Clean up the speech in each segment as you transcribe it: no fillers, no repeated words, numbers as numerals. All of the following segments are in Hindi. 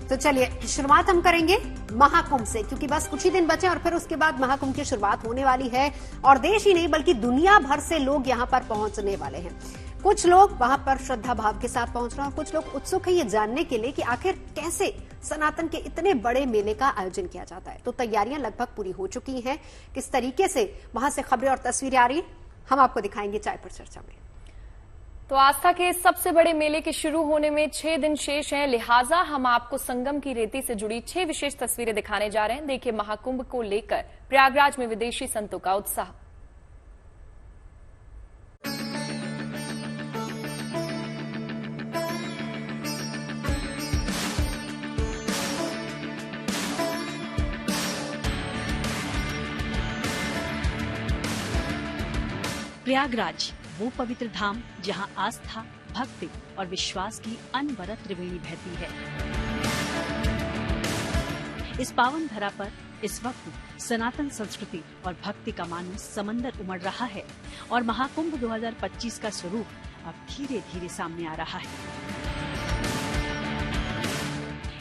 तो चलिए शुरुआत हम करेंगे महाकुंभ से, क्योंकि बस कुछ ही दिन बचे और फिर उसके बाद महाकुंभ की शुरुआत होने वाली है और देश ही नहीं बल्कि दुनिया भर से लोग यहां पर पहुंचने वाले हैं। कुछ लोग वहां पर श्रद्धा भाव के साथ पहुंच रहे हैं और कुछ लोग उत्सुक है ये जानने के लिए कि आखिर कैसे सनातन के इतने बड़े मेले का आयोजन किया जाता है। तो तैयारियां लगभग पूरी हो चुकी हैं। किस तरीके से वहां से खबरें और तस्वीरें आ रही हैं हम आपको दिखाएंगे चाय पर चर्चा में। तो आस्था के सबसे बड़े मेले के शुरू होने में 6 दिन शेष हैं, लिहाजा हम आपको संगम की रेती से जुड़ी 6 विशेष तस्वीरें दिखाने जा रहे हैं। देखिए महाकुंभ को लेकर प्रयागराज में विदेशी संतों का उत्साह। प्रयागराज वो पवित्र धाम जहां आस्था, भक्ति और विश्वास की अनवरत त्रिवेणी बहती है। इस पावन धरा पर इस वक्त सनातन संस्कृति और भक्ति का मानो समंदर उमड़ रहा है और महाकुंभ 2025 का स्वरूप अब धीरे धीरे सामने आ रहा है।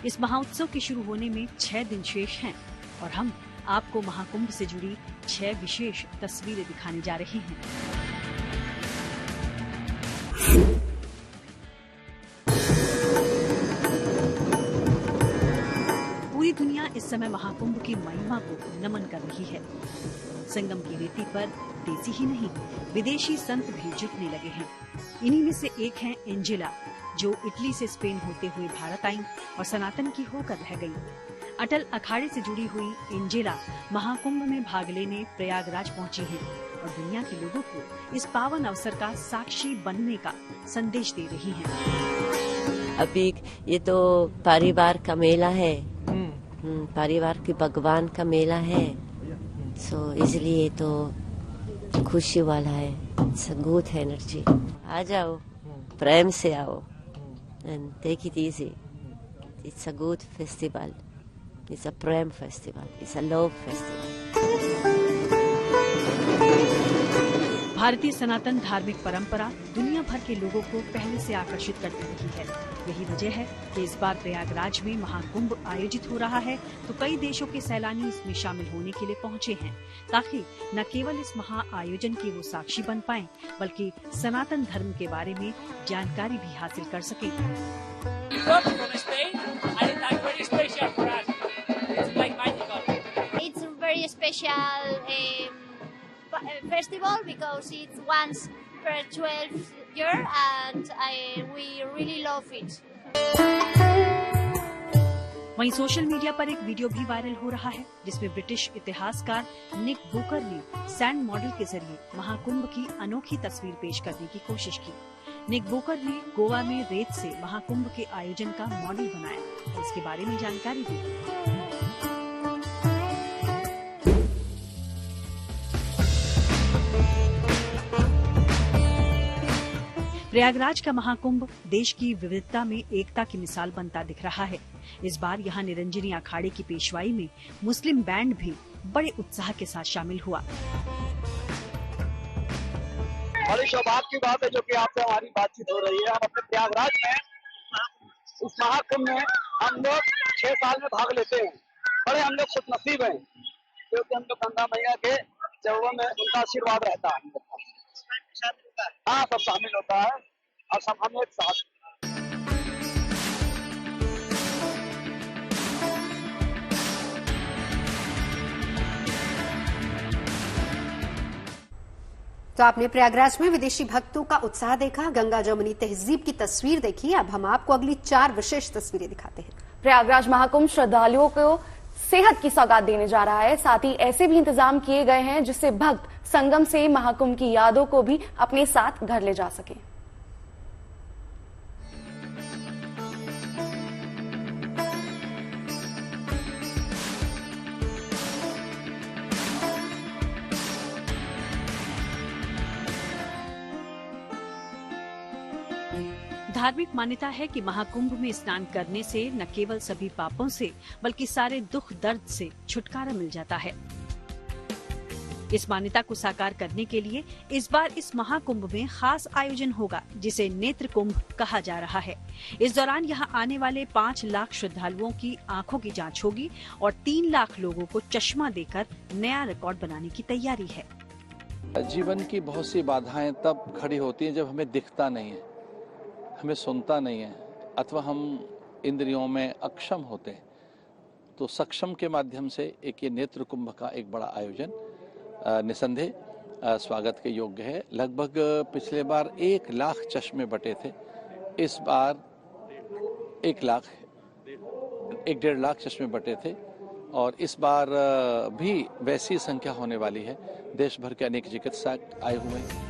इस महाउत्सव के शुरू होने में 6 दिन शेष हैं और हम आपको महाकुंभ से जुड़ी 6 विशेष तस्वीरें दिखाने जा रहे हैं। पूरी दुनिया इस समय महाकुंभ की महिमा को नमन कर रही है। संगम की रेती पर देसी ही नहीं विदेशी संत भी जुटने लगे हैं। इन्हीं में से एक हैं एंजेला, जो इटली से स्पेन होते हुए भारत आईं और सनातन की होकर रह गईं। अटल अखाड़े से जुड़ी हुई एंजेला महाकुंभ में भाग लेने प्रयागराज पहुंची हैं और दुनिया के लोगों को इस पावन अवसर का साक्षी बनने का संदेश दे रही हैं। अभी ये तो परिवार का मेला है, परिवार के भगवान का मेला है, सो इसलिए तो खुशी वाला है। It's a good energy. आ जाओ, प्रेम से आओ and take it easy. It's a good festival. It's a Prem festival. It's a love festival. भारतीय सनातन धार्मिक परंपरा दुनिया भर के लोगों को पहले से आकर्षित करती रही है। यही वजह है कि इस बार प्रयागराज में महाकुंभ आयोजित हो रहा है तो कई देशों के सैलानी इसमें शामिल होने के लिए पहुंचे हैं, ताकि न केवल इस महा आयोजन के वो साक्षी बन पाएं, बल्कि सनातन धर्म के बारे में जानकारी भी हासिल कर सकें। Special festival because it's once per 12 year and we really love it. वहीं सोशल मीडिया पर एक वीडियो भी वायरल हो रहा है जिसमें ब्रिटिश इतिहासकार निक बुकर ने सैंड मॉडल के जरिए महाकुंभ की अनोखी तस्वीर पेश करने की कोशिश की। निक बुकर ने गोवा में रेत से महाकुंभ के आयोजन का मॉडल बनाया और इसके बारे में जानकारी दी। प्रयागराज का महाकुंभ देश की विविधता में एकता की मिसाल बनता दिख रहा है। इस बार यहाँ निरंजनी अखाड़े की पेशवाई में मुस्लिम बैंड भी बड़े उत्साह के साथ शामिल हुआ। बड़ी सौभाग्य की बात है जो कि आपसे हमारी बातचीत हो रही है। हम अपने प्रयागराज में इस महाकुंभ में हम लोग 6 साल में भाग लेते हैं। बड़े हम लोग खुशनसीब हैं क्योंकि हम लोग गंगा मैया के चरणों में उनका आशीर्वाद रहता है। हाँ, सब शामिल होता है और सब हम एक साथ। तो आपने प्रयागराज में विदेशी भक्तों का उत्साह देखा, गंगा जमुनी तहजीब की तस्वीर देखी। अब हम आपको अगली 4 विशेष तस्वीरें दिखाते हैं। प्रयागराज महाकुंभ श्रद्धालुओं को सेहत की सौगात देने जा रहा है। साथ ही ऐसे भी इंतजाम किए गए हैं जिससे भक्त संगम से महाकुंभ की यादों को भी अपने साथ घर ले जा सके। धार्मिक मान्यता है कि महाकुंभ में स्नान करने से न केवल सभी पापों से बल्कि सारे दुख दर्द से छुटकारा मिल जाता है। इस मान्यता को साकार करने के लिए इस बार इस महाकुंभ में खास आयोजन होगा, जिसे नेत्र कुंभ कहा जा रहा है। इस दौरान यहाँ आने वाले 5 लाख श्रद्धालुओं की आंखों की जांच होगी और 3 लाख लोगों को चश्मा देकर नया रिकॉर्ड बनाने की तैयारी है। जीवन की बहुत सी बाधाएं तब खड़ी होती हैं जब हमें दिखता नहीं है, हमें सुनता नहीं है, अथवा हम इंद्रियों में अक्षम होते हैं। तो सक्षम के माध्यम से एक ये नेत्र कुंभ का एक बड़ा आयोजन निसंदेह स्वागत के योग्य है। लगभग पिछले बार 1 लाख चश्मे बटे थे, इस बार 1.5 लाख चश्मे बटे थे और इस बार भी वैसी संख्या होने वाली है। देश भर के अनेक चिकित्सक आए हुए हैं।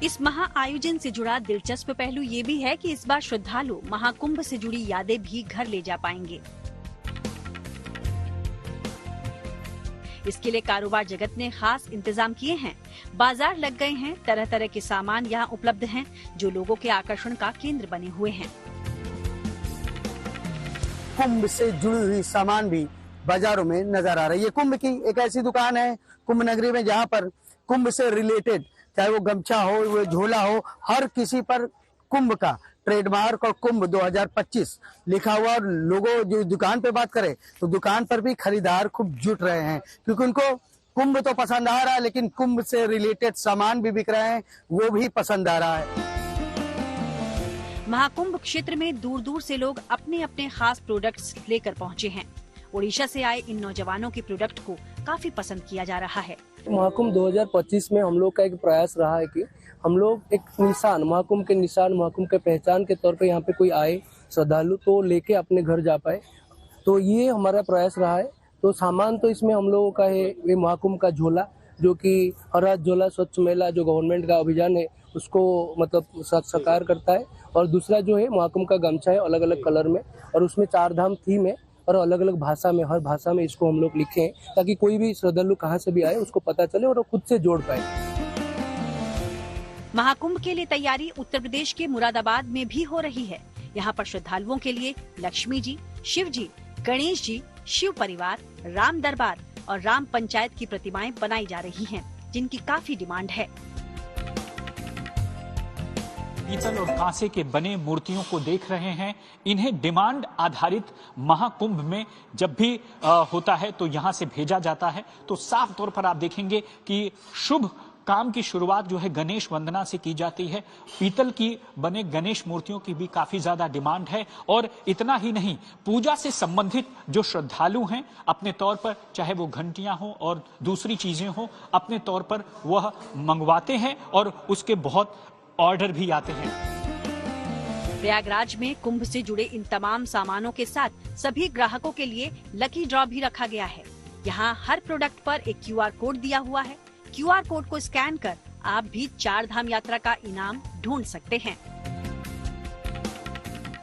इस महा आयोजन से जुड़ा दिलचस्प पहलू ये भी है कि इस बार श्रद्धालु महाकुंभ से जुड़ी यादें भी घर ले जा पाएंगे। इसके लिए कारोबार जगत ने खास इंतजाम किए हैं। बाजार लग गए हैं, तरह तरह के सामान यहाँ उपलब्ध हैं, जो लोगों के आकर्षण का केंद्र बने हुए हैं। कुंभ से जुड़ी हुई सामान भी बाजारों में नजर आ रही है। कुंभ की एक ऐसी दुकान है कुंभ नगरी में जहाँ पर कुंभ से रिलेटेड, चाहे वो गमछा हो, वो झोला हो, हर किसी पर कुंभ का ट्रेडमार्क और कुंभ 2025 लिखा हुआ। और लोगों जो दुकान पे बात करें तो दुकान पर भी खरीदार खूब जुट रहे हैं, क्योंकि उनको कुंभ तो पसंद आ रहा है, लेकिन कुंभ से रिलेटेड सामान भी बिक रहे हैं, वो भी पसंद आ रहा है। महाकुंभ क्षेत्र में दूर दूर से लोग अपने अपने खास प्रोडक्ट्स लेकर पहुँचे हैं। ओडिशा से आए इन नौजवानों के प्रोडक्ट को काफी पसंद किया जा रहा है। महाकुंभ 2025 में हम लोग का एक प्रयास रहा है कि हम लोग एक निशान, महाकुंभ के निशान, महाकुंभ के पहचान के तौर पे यहाँ पे कोई आए श्रद्धालु तो लेके अपने घर जा पाए, तो ये हमारा प्रयास रहा है। तो सामान तो इसमें हम लोगों का है ये महाकुंभ का झोला, जो कि हर हाथ झोला स्वच्छ मेला जो गवर्नमेंट का अभियान है उसको मतलब साकार करता है। और दूसरा जो है महाकुंभ का गमछा है, अलग अलग कलर में, और उसमें 4 धाम थीम है और अलग अलग भाषा में, हर भाषा में इसको हम लोग लिखे हैं ताकि कोई भी श्रद्धालु कहाँ से भी आए उसको पता चले और वो खुद से जोड़ पाए। महाकुंभ के लिए तैयारी उत्तर प्रदेश के मुरादाबाद में भी हो रही है। यहाँ पर श्रद्धालुओं के लिए लक्ष्मी जी, शिव जी, गणेश जी, शिव परिवार, राम दरबार और राम पंचायत की प्रतिमाएं बनाई जा रही हैं, जिनकी काफी डिमांड है। पीतल और कांसे के बने मूर्तियों को देख रहे हैं। इन्हें डिमांड आधारित महाकुंभ में जब भी होता है तो यहाँ से भेजा जाता है। तो साफ तौर पर आप देखेंगे कि शुभ काम की शुरुआत जो है गणेश वंदना से की जाती है। पीतल की बने गणेश मूर्तियों की भी काफी ज्यादा डिमांड है। और इतना ही नहीं, पूजा से संबंधित जो श्रद्धालु हैं अपने तौर पर, चाहे वो घंटियां हो और दूसरी चीजें हो, अपने तौर पर वह मंगवाते हैं और उसके बहुत ऑर्डर भी आते हैं। प्रयागराज में कुंभ से जुड़े इन तमाम सामानों के साथ सभी ग्राहकों के लिए लकी ड्रॉ भी रखा गया है। यहाँ हर प्रोडक्ट पर एक QR कोड दिया हुआ है। QR कोड को स्कैन कर आप भी 4 धाम यात्रा का इनाम ढूंढ सकते हैं।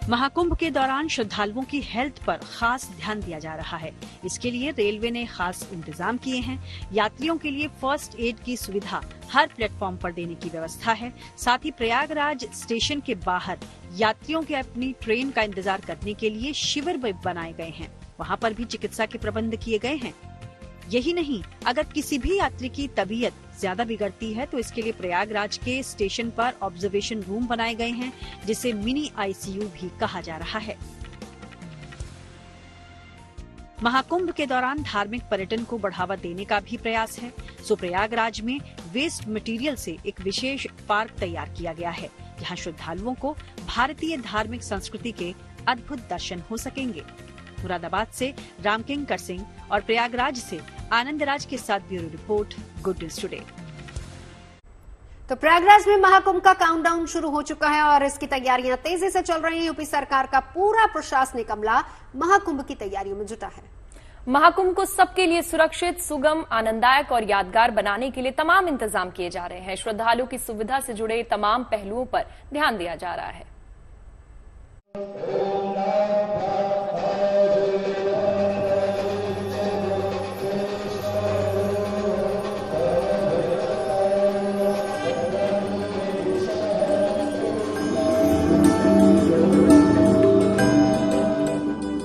महाकुंभ के दौरान श्रद्धालुओं की हेल्थ पर खास ध्यान दिया जा रहा है। इसके लिए रेलवे ने खास इंतजाम किए हैं। यात्रियों के लिए फर्स्ट एड की सुविधा हर प्लेटफॉर्म पर देने की व्यवस्था है। साथ ही प्रयागराज स्टेशन के बाहर यात्रियों के अपनी ट्रेन का इंतजार करने के लिए शिविर भी बनाए गए हैं। वहाँ पर भी चिकित्सा के प्रबंध किए गए हैं। यही नहीं, अगर किसी भी यात्री की तबीयत ज्यादा बिगड़ती है तो इसके लिए प्रयागराज के स्टेशन पर ऑब्जर्वेशन रूम बनाए गए हैं, जिसे मिनी ICU भी कहा जा रहा है। महाकुंभ के दौरान धार्मिक पर्यटन को बढ़ावा देने का भी प्रयास है। सो प्रयागराज में वेस्ट मटेरियल से एक विशेष पार्क तैयार किया गया है, जहां श्रद्धालुओं को भारतीय धार्मिक संस्कृति के अद्भुत दर्शन हो सकेंगे। मुरादाबाद से रामकिंकर सिंह और प्रयागराज से आनंदराज के साथ bureau report, good news today. तो प्रयागराज में महाकुंभ का काउंटडाउन शुरू हो चुका है और इसकी तैयारियां तेजी से चल रही हैं। यूपी सरकार का पूरा प्रशासनिक अमला महाकुंभ की तैयारियों में जुटा है। महाकुंभ को सबके लिए सुरक्षित, सुगम, आनंददायक और यादगार बनाने के लिए तमाम इंतजाम किए जा रहे हैं। श्रद्धालुओं की सुविधा से जुड़े तमाम पहलुओं पर ध्यान दिया जा रहा है।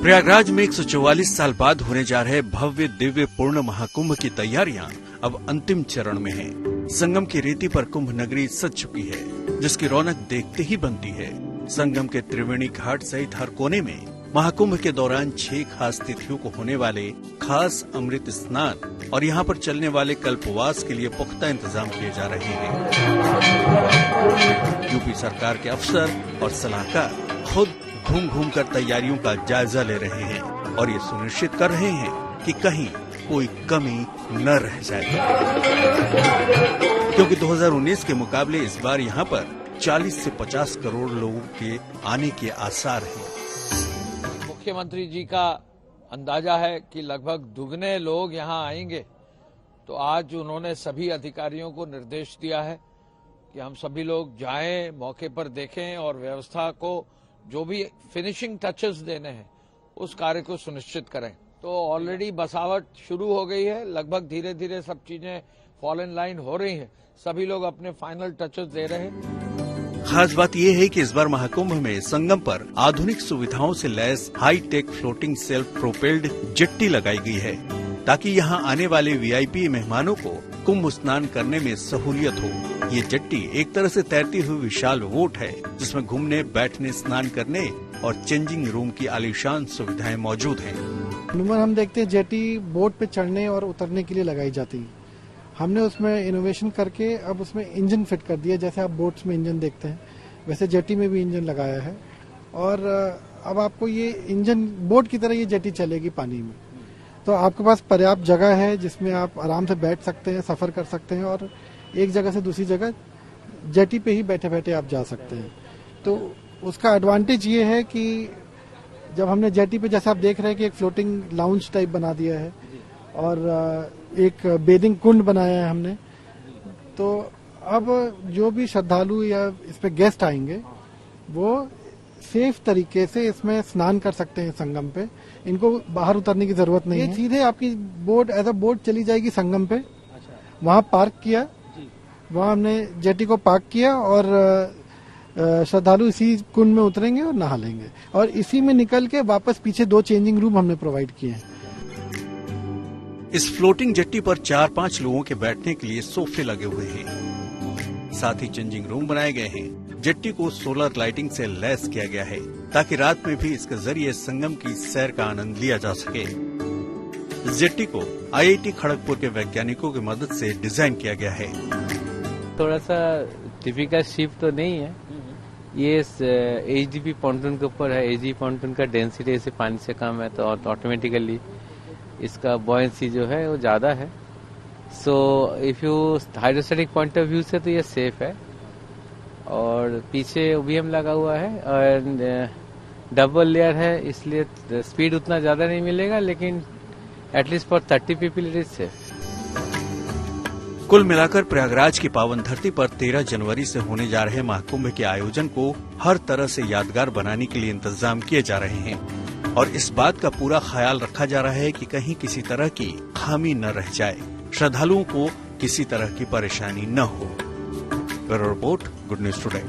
प्रयागराज में 144 साल बाद होने जा रहे भव्य दिव्य पूर्ण महाकुंभ की तैयारियां अब अंतिम चरण में हैं। संगम की रेती पर कुंभ नगरी सज चुकी है, जिसकी रौनक देखते ही बनती है। संगम के त्रिवेणी घाट सहित हर कोने में महाकुंभ के दौरान 6 खास तिथियों को होने वाले खास अमृत स्नान और यहाँ पर चलने वाले कल्पवास के लिए पुख्ता इंतजाम किए जा रहे हैं। यूपी सरकार के अफसर और सलाहकार खुद घूम घूम कर तैयारियों का जायजा ले रहे हैं और ये सुनिश्चित कर रहे हैं कि कहीं कोई कमी न रह जाए, क्योंकि 2019 के मुकाबले इस बार यहाँ पर 40 से 50 करोड़ लोगों के आने के आसार हैं। मुख्यमंत्री जी का अंदाजा है कि लगभग दुगने लोग यहाँ आएंगे, तो आज उन्होंने सभी अधिकारियों को निर्देश दिया है कि हम सभी लोग जाएं, मौके पर देखें और व्यवस्था को जो भी फिनिशिंग टचेस देने हैं उस कार्य को सुनिश्चित करें। तो ऑलरेडी बसावट शुरू हो गई है, लगभग धीरे धीरे सब चीजें फॉल इन लाइन हो रही हैं, सभी लोग अपने फाइनल टचेस दे रहे हैं। खास बात यह है कि इस बार महाकुंभ में संगम पर आधुनिक सुविधाओं से लैस high tech floating self propelled jetty लगाई गई है, ताकि यहाँ आने वाले वीआईपी मेहमानों को कुंभ स्नान करने में सहूलियत हो। ये जेट्टी एक तरह से तैरती हुई विशाल बोट है, जिसमें घूमने, बैठने, स्नान करने और चेंजिंग रूम की आलीशान सुविधाएं मौजूद हैं। नंबर हम देखते हैं जेट्टी बोट पे चढ़ने और उतरने के लिए लगाई जाती है। हमने उसमें इनोवेशन करके अब उसमें इंजन फिट कर दिया, जैसे आप बोट्स में इंजन देखते हैं वैसे जेट्टी में भी इंजन लगाया है। और अब आपको ये इंजन बोट की तरह ये जेट्टी चलेगी पानी में, तो आपके पास पर्याप्त जगह है जिसमें आप आराम से बैठ सकते हैं, सफर कर सकते हैं और एक जगह से दूसरी जगह जेट्टी पे ही बैठे बैठे आप जा सकते हैं। तो उसका एडवांटेज ये है कि जब हमने जेट्टी पे, जैसे आप देख रहे हैं कि एक फ्लोटिंग लाउंज टाइप बना दिया है और एक बेदिंग कुंड बनाया है हमने, तो अब जो भी श्रद्धालु या इस पे गेस्ट आएंगे वो सेफ तरीके से इसमें स्नान कर सकते हैं। संगम पे इनको बाहर उतरने की जरूरत नहीं है, सीधे आपकी बोट एज अ बोट चली जाएगी संगम पे। वहाँ पार्क किया, वहाँ हमने जेट्टी को पार्क किया और श्रद्धालु इसी कुंड में उतरेंगे और नहा लेंगे और इसी में निकल के वापस पीछे 2 चेंजिंग रूम हमने प्रोवाइड किए हैं। इस फ्लोटिंग जेट्टी पर 4-5 लोगों के बैठने के लिए सोफे लगे हुए हैं, साथ ही चेंजिंग रूम बनाए गए हैं। जेट्टी को सोलर लाइटिंग से लैस किया गया है, ताकि रात में भी इसके जरिए संगम की सैर का आनंद लिया जा सके। इस जेट्टी को IIT खड़गपुर के वैज्ञानिकों की मदद से डिजाइन किया गया है। थोड़ा सा टिपिकल शिप तो नहीं है, ये HDP पॉन्टून के ऊपर है। HDP पॉन्टून का डेंसिटी ऐसे पानी से कम है, तो ऑटोमेटिकली इसका बॉयंसी जो है वो ज्यादा है। So if you hydrostatic point of view से तो ये सेफ है। और पीछे OBM लगा हुआ है और डबल लेयर है, इसलिए स्पीड उतना ज्यादा नहीं मिलेगा, लेकिन at least for 30 people it is safe. कुल मिलाकर प्रयागराज की पावन धरती पर 13 जनवरी से होने जा रहे महाकुंभ के आयोजन को हर तरह से यादगार बनाने के लिए इंतजाम किए जा रहे हैं और इस बात का पूरा ख्याल रखा जा रहा है कि कहीं किसी तरह की खामी न रह जाए, श्रद्धालुओं को किसी तरह की परेशानी न हो। Bureau report, good news today.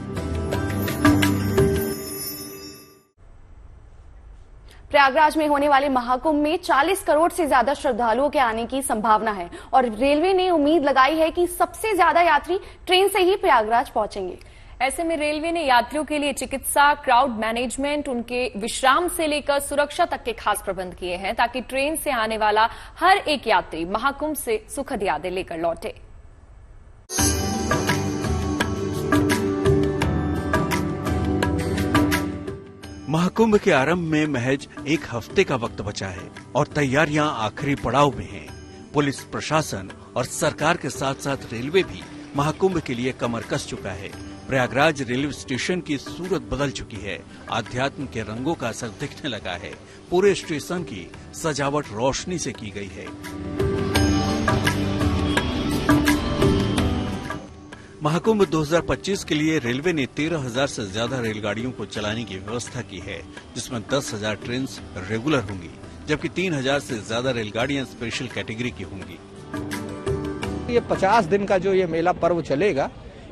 Prayagraj में होने वाले महाकुंभ में 40 करोड़ से ज्यादा श्रद्धालुओं के आने की संभावना है और रेलवे ने उम्मीद लगाई है कि सबसे ज्यादा यात्री ट्रेन से ही प्रयागराज पहुंचेंगे। ऐसे में रेलवे ने यात्रियों के लिए चिकित्सा, क्राउड मैनेजमेंट, उनके विश्राम से लेकर सुरक्षा तक के खास प्रबंध किए हैं, ताकि ट्रेन से आने वाला हर एक यात्री महाकुंभ से सुखद यादें लेकर लौटे। महाकुंभ के आरंभ में महज 1 हफ्ते का वक्त बचा है और तैयारियां आखिरी पड़ाव में हैं। पुलिस प्रशासन और सरकार के साथ साथ रेलवे भी महाकुंभ के लिए कमर कस चुका है। प्रयागराज रेलवे स्टेशन की सूरत बदल चुकी है, आध्यात्म के रंगों का असर दिखने लगा है। पूरे स्टेशन की सजावट रोशनी से की गई है। महाकुंभ 2025 के लिए रेलवे ने 13,000 से ज्यादा रेलगाड़ियों को चलाने की व्यवस्था की है, जिसमें 10,000 ट्रेन रेगुलर होंगी, जबकि 3,000 से ज्यादा रेलगाड़ियां स्पेशल कैटेगरी की होंगी। ये 50 दिन का जो ये मेला पर्व चलेगा,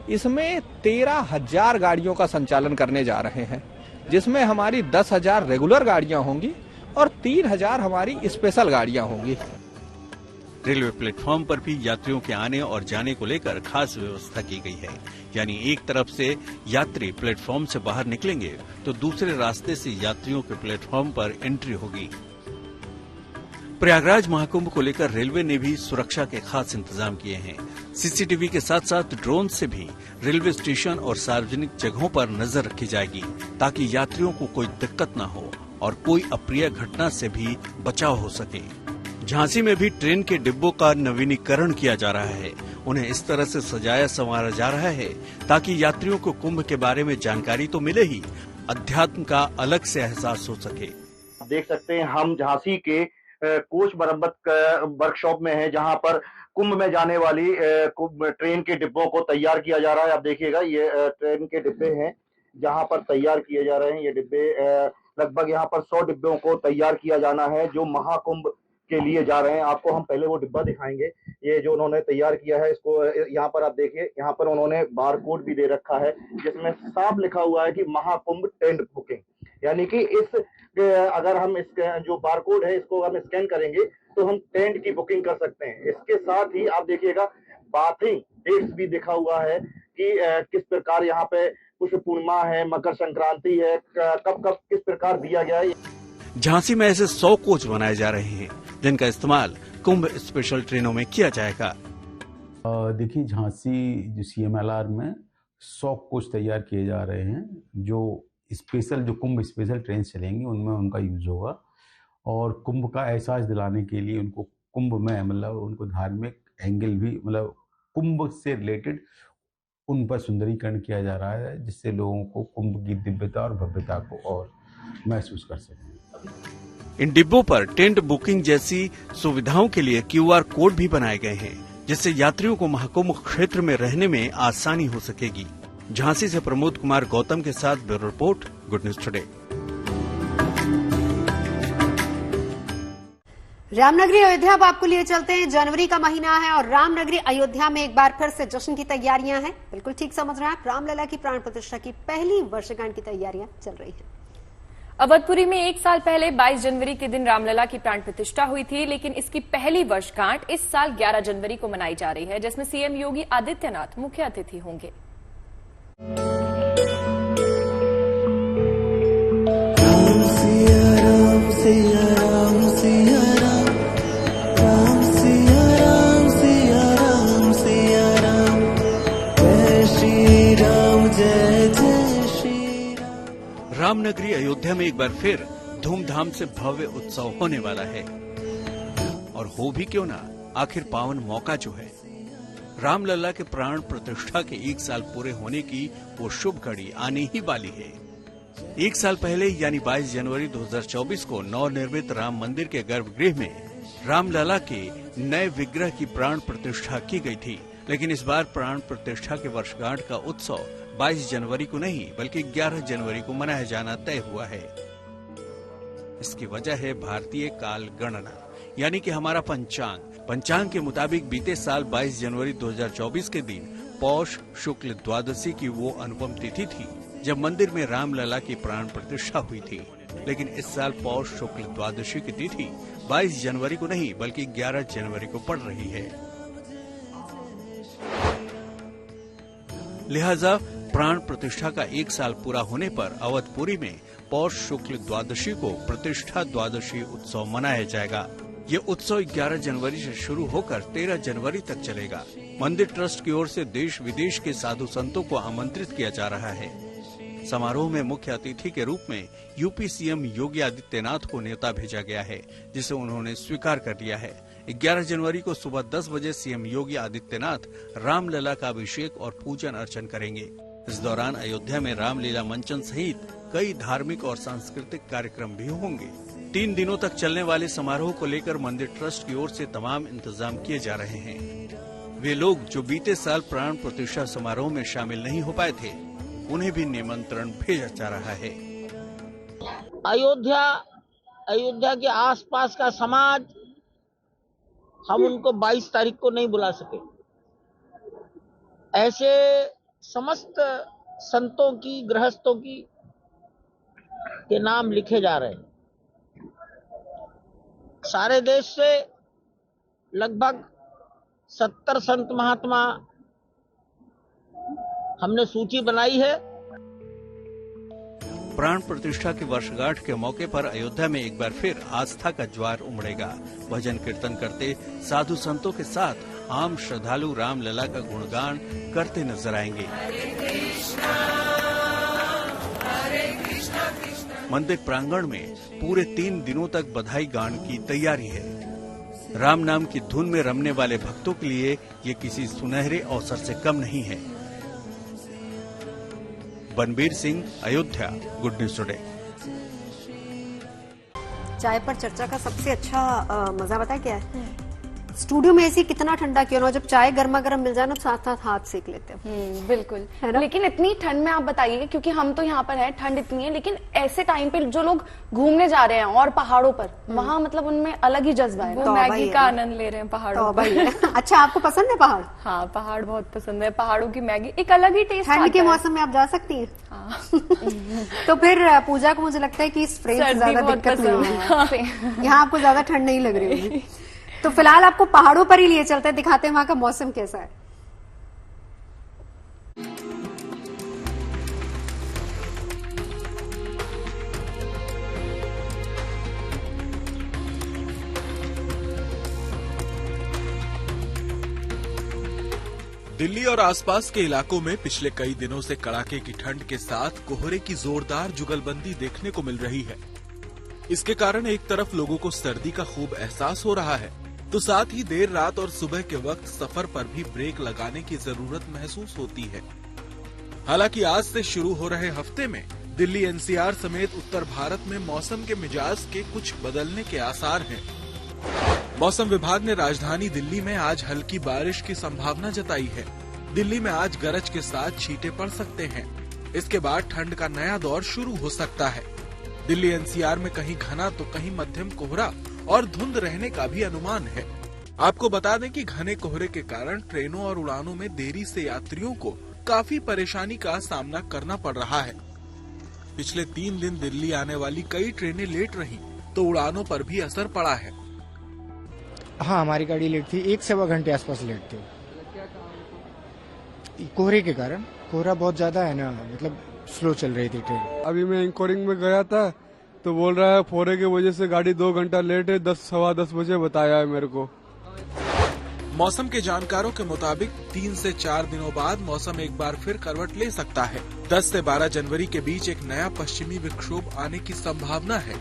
इसमें 13,000 गाड़ियों का संचालन करने जा रहे हैं, जिसमें हमारी 10,000 रेगुलर गाड़ियां होंगी और 3000 हमारी स्पेशल गाड़ियां होंगी। रेलवे प्लेटफॉर्म पर भी यात्रियों के आने और जाने को लेकर खास व्यवस्था की गई है। यानी एक तरफ से यात्री प्लेटफॉर्म से बाहर निकलेंगे तो दूसरे रास्ते से यात्रियों के प्लेटफॉर्म पर एंट्री होगी। प्रयागराज महाकुंभ को लेकर रेलवे ने भी सुरक्षा के खास इंतजाम किए हैं। सीसीटीवी के साथ साथ ड्रोन से भी रेलवे स्टेशन और सार्वजनिक जगहों पर नजर रखी जाएगी ताकि यात्रियों को कोई दिक्कत न हो और कोई अप्रिय घटना से भी बचाव हो सके। झांसी में भी ट्रेन के डिब्बों का नवीनीकरण किया जा रहा है। उन्हें इस तरह से सजाया संवारा जा रहा है ताकि यात्रियों को कुंभ के बारे में जानकारी तो मिले ही, अध्यात्म का अलग से एहसास हो सके। देख सकते हैं हम झांसी के कोच मरम्मत वर्कशॉप में है, जहां पर कुंभ में जाने वाली ट्रेन के डिब्बों को तैयार किया जा रहा है। आप देखिएगा ये ट्रेन के डिब्बे हैं जहां पर तैयार किए जा रहे हैं। ये डिब्बे लगभग यहाँ पर 100 डिब्बों को तैयार किया जाना है जो महाकुंभ के लिए जा रहे हैं। आपको हम पहले वो डिब्बा दिखाएंगे, ये जो उन्होंने तैयार किया है। इसको यहाँ पर आप देखिए, यहाँ पर उन्होंने बार कोड भी दे रखा है जिसमें साफ लिखा हुआ है कि महाकुंभ टेंट बुकिंग, यानी कि इस अगर हम इस जो बार कोड है इसको हम स्कैन करेंगे तो हम टेंट की बुकिंग कर सकते हैं। इसके साथ ही आप देखिएगा बाथिंग डेट्स भी लिखा हुआ है कि किस प्रकार यहाँ पे कुछ पूर्णिमा है, मकर संक्रांति है, कब कब किस प्रकार दिया गया है। झांसी में ऐसे 100 कोच बनाए जा रहे हैं जिनका इस्तेमाल कुंभ स्पेशल ट्रेनों में किया जाएगा। देखिए झांसी जो CMLR में 100 कोच तैयार किए जा रहे हैं जो स्पेशल, जो कुंभ स्पेशल ट्रेन चलेंगी उनमें उनका यूज होगा। और कुंभ का एहसास दिलाने के लिए उनको कुंभ में मतलब उनको धार्मिक एंगल भी, मतलब कुंभ से रिलेटेड उन पर सुंदरीकरण किया जा रहा है जिससे लोगों को कुंभ की दिव्यता और भव्यता को और महसूस कर सकें। इन डिब्बों पर टेंट बुकिंग जैसी सुविधाओं के लिए QR कोड भी बनाए गए हैं जिससे यात्रियों को महाकुंभ क्षेत्र में रहने में आसानी हो सकेगी। झांसी से प्रमोद कुमार गौतम के साथ bureau report, good news today. Ramnagari Ayodhya अब आपको लिए चलते हैं। जनवरी का महीना है और रामनगरी अयोध्या में एक बार फिर से जश्न की तैयारियां हैं। बिल्कुल ठीक समझ रहे हैं आप, रामलला की प्राण प्रतिष्ठा की पहली वर्षगांठ की तैयारियां चल रही हैं। अवधपुरी में 1 साल पहले 22 जनवरी के दिन रामलला की प्राण प्रतिष्ठा हुई थी, लेकिन इसकी पहली वर्षगांठ इस साल 11 जनवरी को मनाई जा रही है, जिसमें सीएम योगी आदित्यनाथ मुख्य अतिथि होंगे। रामनगरी अयोध्या में एक बार फिर धूमधाम से भव्य उत्सव होने वाला है। और हो भी क्यों ना, आखिर पावन मौका जो है, रामलला के प्राण प्रतिष्ठा के 1 साल पूरे होने की वो शुभ घड़ी आने ही वाली है। 1 साल पहले यानी 22 जनवरी 2024 को नवनिर्मित राम मंदिर के गर्भगृह में रामलला के नए विग्रह की प्राण प्रतिष्ठा की गई थी। लेकिन इस बार प्राण प्रतिष्ठा के वर्षगांठ का उत्सव 22 जनवरी को नहीं बल्कि 11 जनवरी को मनाया जाना तय हुआ है। इसकी वजह है भारतीय काल गणना, यानी कि हमारा पंचांग के मुताबिक बीते साल 22 जनवरी 2024 के दिन पौष शुक्ल द्वादशी की वो अनुपम तिथि थी जब मंदिर में रामलला की प्राण प्रतिष्ठा हुई थी। लेकिन इस साल पौष शुक्ल द्वादशी की तिथि 22 जनवरी को नहीं बल्कि 11 जनवरी को पड़ रही है। लिहाजा प्राण प्रतिष्ठा का 1 साल पूरा होने पर अवधपुरी में पौष शुक्ल द्वादशी को प्रतिष्ठा द्वादशी उत्सव मनाया जाएगा। ये उत्सव 11 जनवरी से शुरू होकर 13 जनवरी तक चलेगा। मंदिर ट्रस्ट की ओर से देश विदेश के साधु संतों को आमंत्रित किया जा रहा है। समारोह में मुख्य अतिथि के रूप में यूपी सीएम योगी आदित्यनाथ को न्योता भेजा गया है, जिसे उन्होंने स्वीकार कर लिया है। 11 जनवरी को सुबह 10 बजे सीएम योगी आदित्यनाथ रामलला का अभिषेक और पूजन अर्चन करेंगे। इस दौरान अयोध्या में रामलीला मंचन सहित कई धार्मिक और सांस्कृतिक कार्यक्रम भी होंगे। 3 दिनों तक चलने वाले समारोह को लेकर मंदिर ट्रस्ट की ओर से तमाम इंतजाम किए जा रहे हैं। वे लोग जो बीते साल प्राण प्रतिष्ठा समारोह में शामिल नहीं हो पाए थे, उन्हें भी निमंत्रण भेजा जा रहा है। अयोध्या के आसपास का समाज, हम उनको 22 तारीख को नहीं बुला सके। ऐसे समस्त संतों की, गृहस्थों की के नाम लिखे जा रहे हैं। सारे देश से लगभग 70 संत महात्मा हमने सूची बनाई है। प्राण प्रतिष्ठा की वर्षगांठ के मौके पर अयोध्या में एक बार फिर आस्था का ज्वार उमड़ेगा। भजन कीर्तन करते साधु संतों के साथ आम श्रद्धालु रामलला का गुणगान करते नजर आएंगे। मंदिर प्रांगण में पूरे 3 दिनों तक बधाई गान की तैयारी है। राम नाम की धुन में रमने वाले भक्तों के लिए ये किसी सुनहरे अवसर से कम नहीं है। Banbir Singh, Ayodhya, good news today. चाय पर चर्चा का सबसे अच्छा मजा पता है क्या है? स्टूडियो में ऐसी कितना ठंडा क्यों ना हो, जब चाय गर्मा गर्म मिल जाए ना साथ साथ हाथ सेक लेते हैं। बिल्कुल, लेकिन इतनी ठंड में आप बताइए, क्योंकि हम तो यहाँ पर हैं, ठंड इतनी है, लेकिन ऐसे टाइम पे जो लोग घूमने जा रहे हैं और पहाड़ों पर, वहाँ मतलब उनमें अलग ही जज्बा है, वो मैगी का आनंद ले रहे हैं पहाड़ों पर। अच्छा, आपको पसंद है पहाड़? हाँ, पहाड़ बहुत पसंद है। पहाड़ों की मैगी एक अलग ही टेस्ट। ठंड के मौसम में आप जा सकती हैं। तो फिर पूजा को मुझे लगता है कि इस फ्रेम से ज्यादा दिक्कत नहीं होगी, यहाँ आपको ज्यादा ठंड नहीं लग रही होगी। तो फिलहाल आपको पहाड़ों पर ही लिए चलते हैं, दिखाते हैं वहां का मौसम कैसा है। दिल्ली और आसपास के इलाकों में पिछले कई दिनों से कड़ाके की ठंड के साथ कोहरे की जोरदार जुगलबंदी देखने को मिल रही है। इसके कारण एक तरफ लोगों को सर्दी का खूब एहसास हो रहा है, तो साथ ही देर रात और सुबह के वक्त सफर पर भी ब्रेक लगाने की जरूरत महसूस होती है। हालांकि आज से शुरू हो रहे हफ्ते में दिल्ली एनसीआर समेत उत्तर भारत में मौसम के मिजाज के कुछ बदलने के आसार हैं। मौसम विभाग ने राजधानी दिल्ली में आज हल्की बारिश की संभावना जताई है। दिल्ली में आज गरज के साथ छींटे पड़ सकते हैं। इसके बाद ठंड का नया दौर शुरू हो सकता है। दिल्ली एनसीआर में कहीं घना तो कहीं मध्यम कोहरा और धुंध रहने का भी अनुमान है। आपको बता दें कि घने कोहरे के कारण ट्रेनों और उड़ानों में देरी से यात्रियों को काफी परेशानी का सामना करना पड़ रहा है। पिछले 3 दिन दिल्ली आने वाली कई ट्रेनें लेट रहीं, तो उड़ानों पर भी असर पड़ा है। हाँ, हमारी गाड़ी लेट थी, 1 से 1.25 घंटे आसपास लेट थी कोहरे के कारण। कोहरा बहुत ज्यादा है ना, मतलब स्लो चल रही थी ट्रेन। अभी मैं इंकोरिंग में गया था तो बोल रहा है कोहरे की वजह से गाड़ी 2 घंटा लेट है, 10 सवा 10 बजे बताया है मेरे को। मौसम के जानकारों के मुताबिक 3 से 4 दिनों बाद मौसम एक बार फिर करवट ले सकता है। 10 से 12 जनवरी के बीच एक नया पश्चिमी विक्षोभ आने की संभावना है,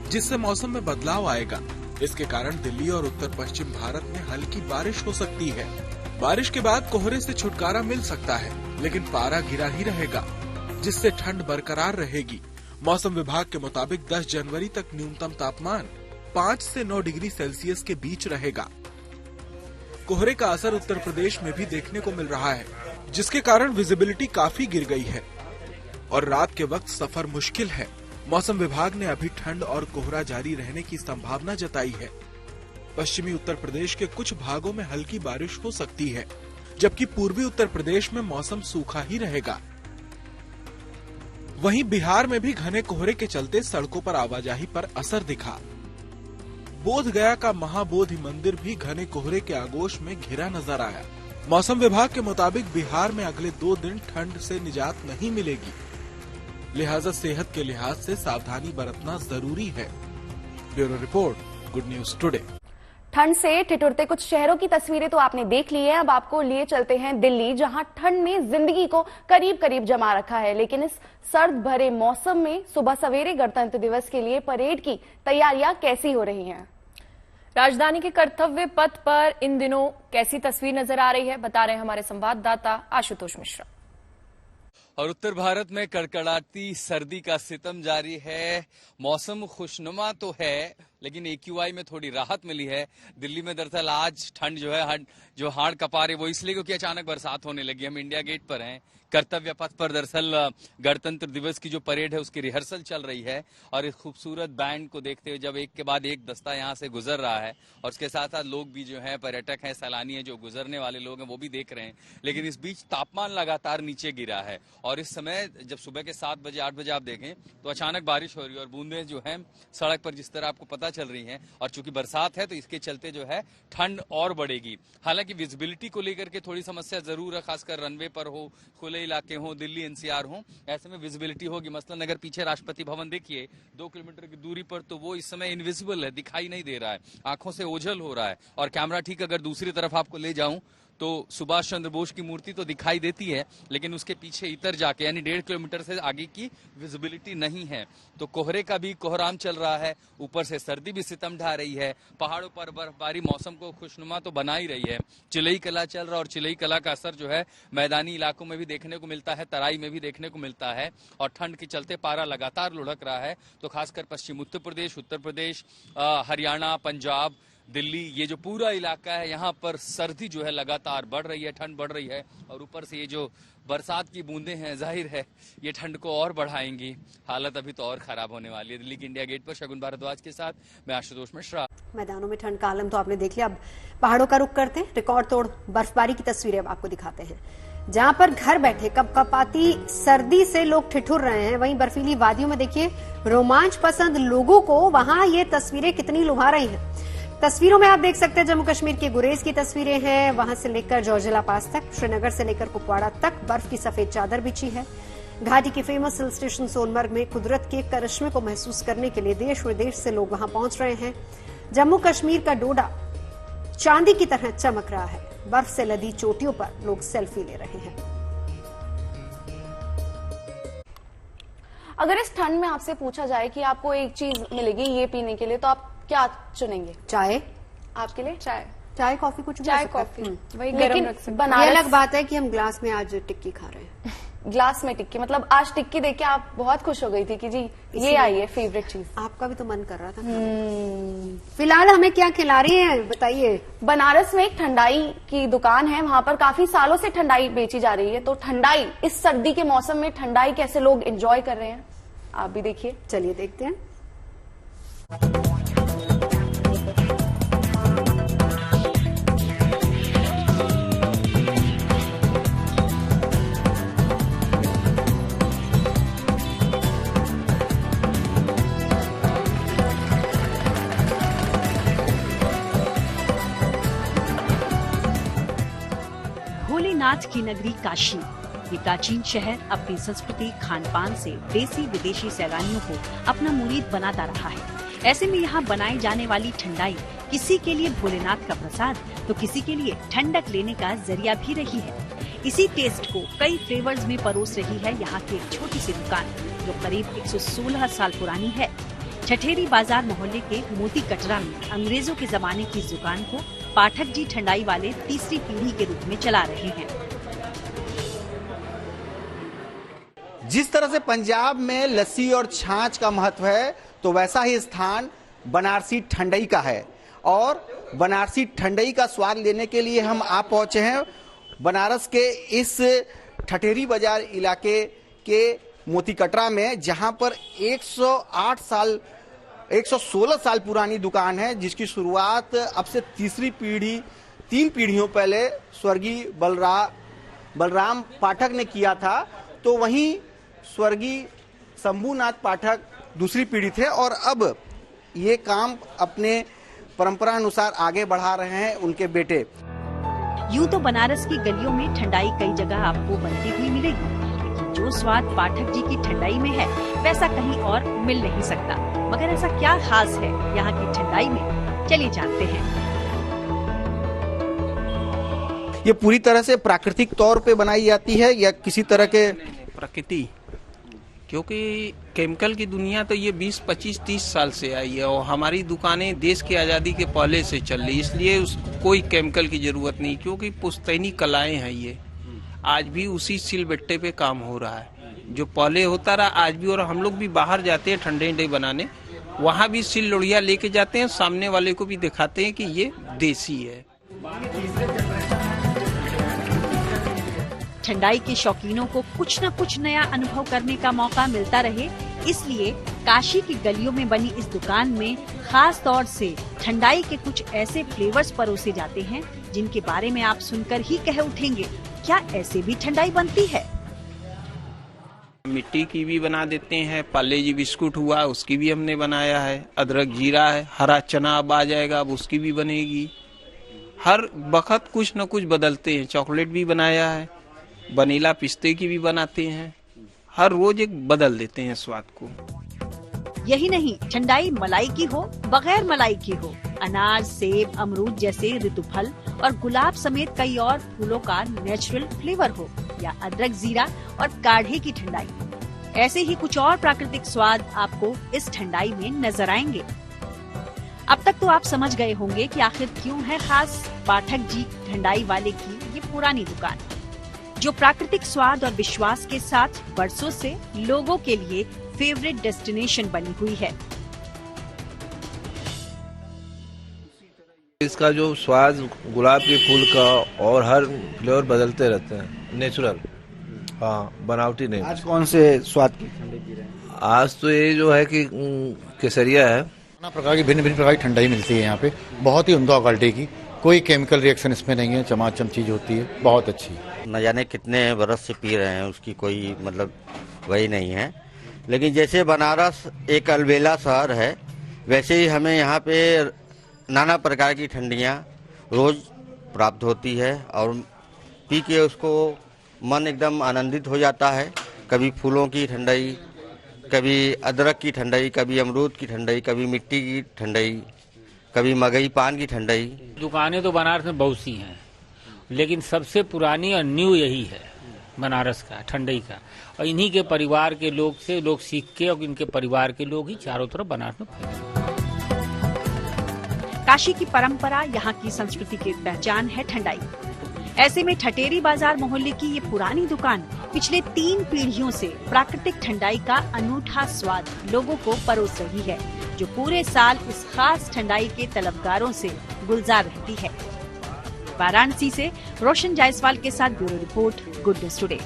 जिससे मौसम में बदलाव आएगा। इसके कारण दिल्ली और उत्तर पश्चिम भारत में हल्की बारिश हो सकती है। बारिश के बाद कोहरे से छुटकारा मिल सकता है, लेकिन पारा गिरा ही रहेगा, जिससे ठंड बरकरार रहेगी। मौसम विभाग के मुताबिक 10 जनवरी तक न्यूनतम तापमान 5 से 9 डिग्री सेल्सियस के बीच रहेगा। कोहरे का असर उत्तर प्रदेश में भी देखने को मिल रहा है, जिसके कारण विजिबिलिटी काफी गिर गई है और रात के वक्त सफर मुश्किल है। मौसम विभाग ने अभी ठंड और कोहरा जारी रहने की संभावना जताई है। पश्चिमी उत्तर प्रदेश के कुछ भागों में हल्की बारिश हो सकती है, जबकि पूर्वी उत्तर प्रदेश में मौसम सूखा ही रहेगा। वहीं बिहार में भी घने कोहरे के चलते सड़कों पर आवाजाही पर असर दिखा। बोध गया का महाबोधि मंदिर भी घने कोहरे के आगोश में घिरा नजर आया। मौसम विभाग के मुताबिक बिहार में अगले 2 दिन ठंड से निजात नहीं मिलेगी, लिहाजा सेहत के लिहाज से सावधानी बरतना जरूरी है। Bureau report, good news today. ठंड से ठिठुरते कुछ शहरों की तस्वीरें तो आपने देख ली है। अब आपको लिए चलते हैं दिल्ली, जहां ठंड ने जिंदगी को करीब करीब जमा रखा है। लेकिन इस सर्द भरे मौसम में सुबह सवेरे गणतंत्र दिवस के लिए परेड की तैयारियां कैसी हो रही हैं? राजधानी के कर्तव्य पथ पर इन दिनों कैसी तस्वीर नजर आ रही है, बता रहे हैं हमारे संवाददाता आशुतोष मिश्रा। और उत्तर भारत में कड़कड़ाती सर्दी का सितम जारी है। मौसम खुशनुमा तो है, लेकिन AQI में थोड़ी राहत मिली है। दिल्ली में दरअसल आज ठंड जो है जो हाड़ कपा रही, वो इसलिए क्योंकि अचानक बरसात होने लगी। हम इंडिया गेट पर हैं, कर्तव्य पथ पर दरअसल गणतंत्र दिवस की जो परेड है उसकी रिहर्सल चल रही है और इस खूबसूरत बैंड को देखते हुए जब एक के बाद एक दस्ता यहाँ से गुजर रहा है और उसके साथ साथ लोग भी जो है, पर्यटक हैं, सैलानी हैं, जो गुजरने वाले लोग हैं वो भी देख रहे हैं। लेकिन इस बीच तापमान लगातार नीचे गिरा है और इस समय जब सुबह के 7 बजे 8 बजे आप देखें तो अचानक बारिश हो रही है और बूंदें जो है सड़क पर जिस तरह आपको पता चल रही हैं और चूंकि बरसात है तो इसके चलते जो है ठंड और बढ़ेगी। हालांकि विजिबिलिटी को लेकर के थोड़ी समस्या जरूर है, खासकर रनवे पर हो, खुले इलाके हो, दिल्ली एनसीआर हो, ऐसे में विजिबिलिटी होगी। मसलन अगर पीछे राष्ट्रपति भवन देखिए 2 किलोमीटर की दूरी पर, तो वो इस समय इनविजिबल है, दिखाई नहीं दे रहा है, आंखों से ओझल हो रहा है। और कैमरा ठीक अगर दूसरी तरफ आपको ले जाऊं तो सुभाष चंद्र बोस की मूर्ति तो दिखाई देती है, लेकिन उसके पीछे इतर जाके यानी 1.5 किलोमीटर से आगे की विजिबिलिटी नहीं है। तो कोहरे का भी कोहराम चल रहा है, ऊपर से सर्दी भी सितम ढा रही है, पहाड़ों पर बर्फबारी मौसम को खुशनुमा तो बना ही रही है। चिलई कला चल रहा और चिलई कला का असर जो है मैदानी इलाकों में भी देखने को मिलता है, तराई में भी देखने को मिलता है और ठंड के चलते पारा लगातार लुढ़क रहा है। तो खासकर पश्चिम उत्तर प्रदेश, हरियाणा, पंजाब, दिल्ली, ये जो पूरा इलाका है यहाँ पर सर्दी जो है लगातार बढ़ रही है, ठंड बढ़ रही है और ऊपर से ये जो बरसात की बूंदें हैं जाहिर है ये ठंड को और बढ़ाएंगी। हालत अभी तो और खराब होने वाली है। दिल्ली के इंडिया गेट पर शगुन भारद्वाज के साथ मैं आशुतोष मिश्रा। मैदानों में ठंड का आलम तो आपने देख लिया। अब पहाड़ों का रुख करते हैं, रिकॉर्ड तोड़ बर्फबारी की तस्वीरें अब आपको दिखाते हैं, जहां पर घर बैठे कपकपाती सर्दी से लोग ठिठुर रहे हैं। वहीं बर्फीली वादियों में देखिए रोमांच पसंद लोगों को वहां ये तस्वीरें कितनी लुभा रही हैं। तस्वीरों में आप देख सकते हैं जम्मू कश्मीर के गुरेज की तस्वीरें हैं, वहां से लेकर जोजिला पास तक, श्रीनगर से लेकर कुपवाड़ा तक बर्फ की सफेद चादर बिछी है। घाटी के फेमस हिल स्टेशन सोनमर्ग में कुदरत के करिश्मे को महसूस करने के लिए देश विदेश से लोग वहां पहुंच रहे हैं। जम्मू कश्मीर का डोडा चांदी की तरह चमक रहा है, बर्फ से लदी चोटियों पर लोग सेल्फी ले रहे हैं। अगर इस ठंड में आपसे पूछा जाए कि आपको एक चीज मिलेगी ये पीने के लिए, तो आप क्या चुनेंगे? चाय। आपके लिए चाय कॉफी कुछ भी चाय हो सकता है। कॉफी वही लेकिन बनारस ये अलग बात है कि हम ग्लास में आज टिक्की खा रहे हैं। ग्लास में टिक्की, मतलब आज टिक्की देख के आप बहुत खुश हो गई थी कि जी ये आई है फेवरेट चीज। आपका भी तो मन कर रहा था। फिलहाल हमें क्या खिला रही है बताइए? बनारस में एक ठंडाई की दुकान है, वहां पर काफी सालों से ठंडाई बेची जा रही है। तो ठंडाई, इस सर्दी के मौसम में ठंडाई कैसे लोग एंजॉय कर रहे हैं आप भी देखिए। चलिए देखते हैं। भोलेनाथ की नगरी काशी, ये प्राचीन शहर अपनी संस्कृति, खान पान से देसी विदेशी सैलानियों को अपना मुरीद बनाता रहा है। ऐसे में यहाँ बनाई जाने वाली ठंडाई किसी के लिए भोलेनाथ का प्रसाद तो किसी के लिए ठंडक लेने का जरिया भी रही है। इसी टेस्ट को कई फ्लेवर्स में परोस रही है यहाँ की एक छोटी सी दुकान जो करीब 116 साल पुरानी है। ठठेरी बाजार मोहल्ले के मोती कटरा में अंग्रेजों के जमाने की इस दुकान को पाठक जी ठंडाई वाले तीसरी पीढ़ी के रूप में चला रहे हैं। जिस तरह से पंजाब में लस्सी और छाछ का महत्व है, तो वैसा ही स्थान बनारसी ठंडई का है और बनारसी ठंडई का स्वाद लेने के लिए हम आप पहुंचे हैं बनारस के इस ठठेरी बाजार इलाके के मोती कटरा में, जहां पर 116 साल पुरानी दुकान है, जिसकी शुरुआत अब से तीन पीढ़ियों पहले स्वर्गीय बलराम पाठक ने किया था। तो वहीं स्वर्गीय शंभूनाथ पाठक दूसरी पीढ़ी थे और अब ये काम अपने परंपरा अनुसार आगे बढ़ा रहे हैं उनके बेटे। यूं तो बनारस की गलियों में ठंडाई कई जगह आपको बनती हुई मिलेगी, लेकिन जो स्वाद पाठक जी की ठंडाई में है वैसा कहीं और मिल नहीं सकता। मगर ऐसा क्या खास है यहाँ की ठंडाई में, चलिए जानते हैं। ये पूरी तरह से प्राकृतिक तौर पे बनाई जाती है या किसी तरह के प्रकृति, क्योंकि केमिकल की दुनिया तो ये 20, 25, 30 साल से आई है और हमारी दुकानें देश की आज़ादी के पहले से चल रही, इसलिए कोई केमिकल की जरूरत नहीं, क्योंकि पुश्तैनी कलाएं हैं। ये आज भी उसी सिलबट्टे पे काम हो रहा है जो पहले होता रहा आज भी। और हम लोग भी बाहर जाते हैं ठंडे बनाने, वहाँ भी सिल लोढ़िया लेके जाते हैं, सामने वाले को भी दिखाते हैं कि ये देसी है। ठंडाई के शौकीनों को कुछ न कुछ नया अनुभव करने का मौका मिलता रहे, इसलिए काशी की गलियों में बनी इस दुकान में खास तौर से ठंडाई के कुछ ऐसे फ्लेवर्स परोसे जाते हैं जिनके बारे में आप सुनकर ही कह उठेंगे, क्या ऐसे भी ठंडाई बनती है? मिट्टी की भी बना देते हैं, पार्ले-जी बिस्कुट हुआ उसकी भी हमने बनाया है, अदरक जीरा है, हरा चना अब आ जाएगा अब उसकी भी बनेगी। हर वक्त कुछ न कुछ बदलते हैं। चॉकलेट भी बनाया है, वनीला पिस्ते की भी बनाते हैं, हर रोज एक बदल देते हैं स्वाद को। यही नहीं, ठंडाई मलाई की हो बगैर मलाई की हो, अनार, सेब, अमरूद जैसे ऋतु फल और गुलाब समेत कई और फूलों का नेचुरल फ्लेवर हो, या अदरक जीरा और काढ़े की ठंडाई, ऐसे ही कुछ और प्राकृतिक स्वाद आपको इस ठंडाई में नजर आएंगे। अब तक तो आप समझ गए होंगे कि आखिर क्यों है खास पाठक जी ठंडाई वाले की ये पुरानी दुकान, जो प्राकृतिक स्वाद और विश्वास के साथ बरसों से लोगों के लिए फेवरेट डेस्टिनेशन बनी हुई है। इसका जो स्वाद गुलाब के फूल का और हर फ्लेवर बदलते रहते हैं, नेचुरल, हाँ बनावटी नहीं। आज कौन से स्वाद की ठंडाई पी रहे हैं? आज तो ये जो है कि केसरिया है। नाना प्रकार की भिन्न प्रकार की ठंडाई मिलती है यहाँ पे, बहुत ही उम्दा क्वालिटी की, कोई केमिकल रिएक्शन इसमें नहीं है, चमाचम चीज होती है, बहुत अच्छी। न जाने कितने बरस से पी रहे हैं, उसकी कोई मतलब वही नहीं है। लेकिन जैसे बनारस एक अलबेला शहर है, वैसे ही हमें यहाँ पे नाना प्रकार की ठंडियाँ रोज प्राप्त होती है और पी के उसको मन एकदम आनंदित हो जाता है। कभी फूलों की ठंडाई, कभी अदरक की ठंडाई, कभी अमरूद की ठंडाई, कभी मिट्टी की ठंडाई, कभी मगई पान की ठंडाई। दुकानें तो बनारस में बहुत सी हैं, लेकिन सबसे पुरानी और न्यू यही है बनारस का ठंडाई का, और इन्हीं के परिवार के लोग से लोग सीख के और इनके परिवार के लोग ही चारों तरफ बनारस में फैले। काशी की परंपरा, यहाँ की संस्कृति की पहचान है ठंडाई। ऐसे में ठटेरी बाजार मोहल्ले की ये पुरानी दुकान पिछले 3 पीढ़ियों से प्राकृतिक ठंडाई का अनूठा स्वाद लोगों को परोस रही है, जो पूरे साल इस खास ठंडाई के तलबगारों से गुलजार रहती है। वाराणसी से रोशन जायसवाल के साथ bureau report, good news today.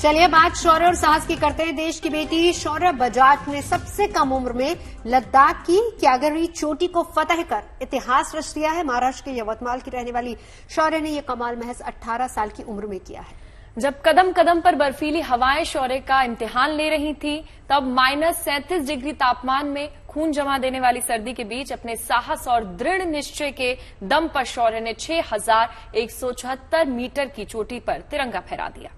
चलिए बात शौर्य और साहस की करते हैं। देश की बेटी शौर्य बजाज ने सबसे कम उम्र में लद्दाख की क्यागरी चोटी को फतह कर इतिहास रच दिया है। महाराष्ट्र के यवतमाल की रहने वाली शौर्य ने यह कमाल महज 18 साल की उम्र में किया है। जब कदम कदम पर बर्फीली हवाएं शौर्य का इम्तिहान ले रही थी, तब -37 डिग्री तापमान में खून जमा देने वाली सर्दी के बीच अपने साहस और दृढ़ निश्चय के दम पर शौर्य ने 6174 मीटर की चोटी पर तिरंगा फहरा दिया।